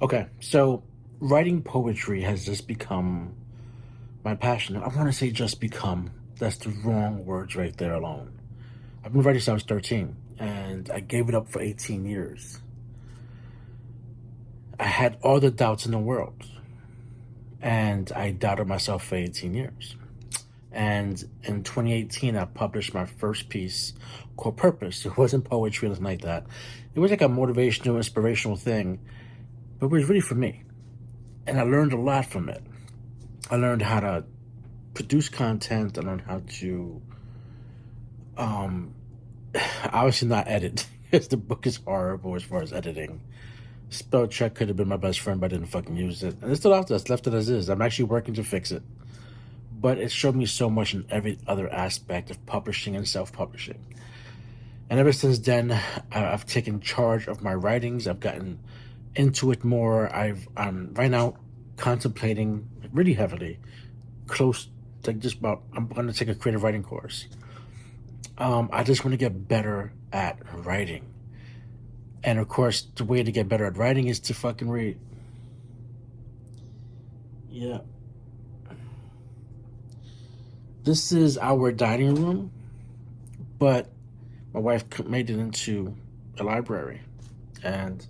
Okay, so writing poetry has just become my passion. I want to say just become. That's the wrong words right there alone. I've been writing since I was 13, and I gave it up for 18 years. I had all the doubts in the world, and I doubted myself for 18 years. And in 2018, I published my first piece called Purpose. It wasn't poetry or anything like that. It was like a motivational, inspirational thing, but it was really for me. And I learned a lot from it. I learned how to produce content. I learned how to, um, obviously not edit, because the book is horrible as far as editing. Spell check could have been my best friend, but I didn't fucking use it. And it's still out there. It's left it as is. I'm actually working to fix it. But it showed me so much in every other aspect of publishing and self-publishing. And ever since then, I've taken charge of my writings. I've gotten into it more. I'm right now contemplating really heavily, close, like just about, I'm going to take a creative writing course. I just want to get better at writing. And of course, the way to get better at writing is to fucking read. Yeah. This is our dining room, but my wife made it into a library, and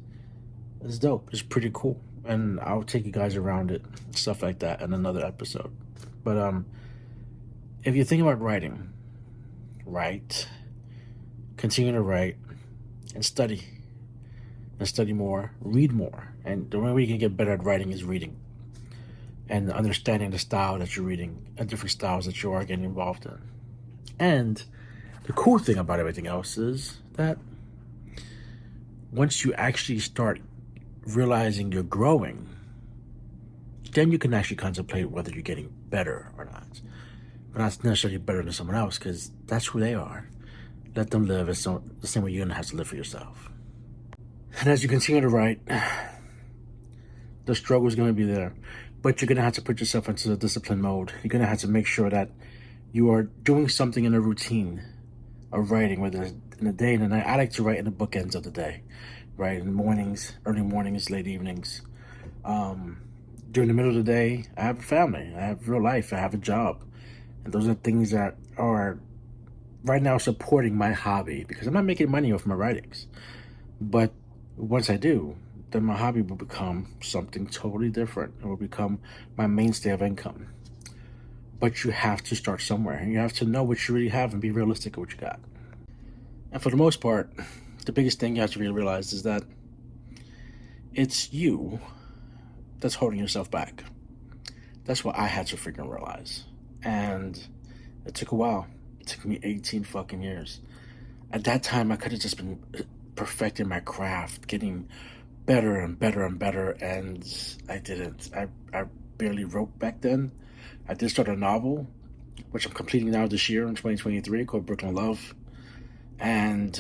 it's dope. It's pretty cool, and I'll take you guys around it, stuff like that, in another episode. But if you think about writing, write, continue to write, and study more, read more, and the only way you can get better at writing is reading and understanding the style that you're reading and different styles that you are getting involved in. And the cool thing about everything else is that once you actually start realizing you're growing, then you can actually contemplate whether you're getting better or not. But not necessarily better than someone else, because that's who they are. Let them live the same way you're going to have to live for yourself. And as you continue to write, the struggle is going to be there. But you're going to have to put yourself into the discipline mode. You're going to have to make sure that you are doing something in a routine of writing, whether it's in the day and the night. I like to write in the bookends of the day, right? In the mornings, early mornings, late evenings. During the middle of the day, I have a family. I have real life. I have a job. And those are things that are right now supporting my hobby, because I'm not making money off my writings. But once I do, then my hobby will become something totally different. It will become my mainstay of income. But you have to start somewhere, and you have to know what you really have and be realistic with what you got. And for the most part, the biggest thing you have to really realize is that it's you that's holding yourself back. That's what I had to freaking realize. And it took a while. It took me 18 fucking years. At that time, I could have just been perfecting my craft, getting better and better and better, and I didn't. I barely wrote back then. I did start a novel, which I'm completing now this year in 2023, called Brooklyn Love. And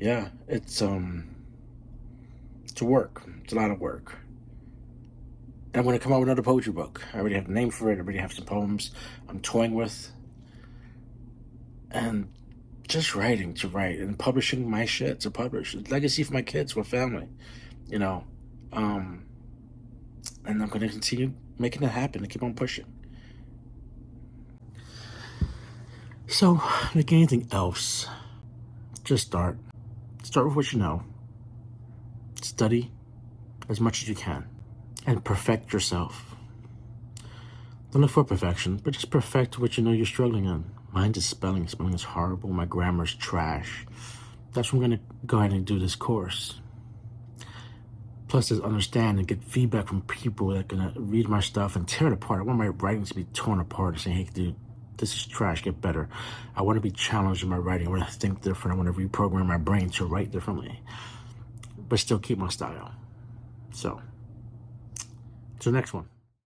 yeah, it's a work. It's a lot of work. And I'm going to come out with another poetry book. I already have a name for it. I already have some poems I'm toying with. And just writing to write and publishing my shit to publish. It's legacy for my kids, for family, you know. And I'm going to continue making it happen and keep on pushing. So, like anything else, just start. Start with what you know. Study as much as you can and perfect yourself. Don't look for perfection, but just perfect what you know you're struggling in. Mine is spelling. Spelling is horrible. My grammar's trash. That's why I'm going to go ahead and do this course. Plus, is understand and get feedback from people that are going to read my stuff and tear it apart. I want my writing to be torn apart and say, hey, dude, this is trash. Get better. I want to be challenged in my writing. I want to think different. I want to reprogram my brain to write differently, but still keep my style. So, to the next one.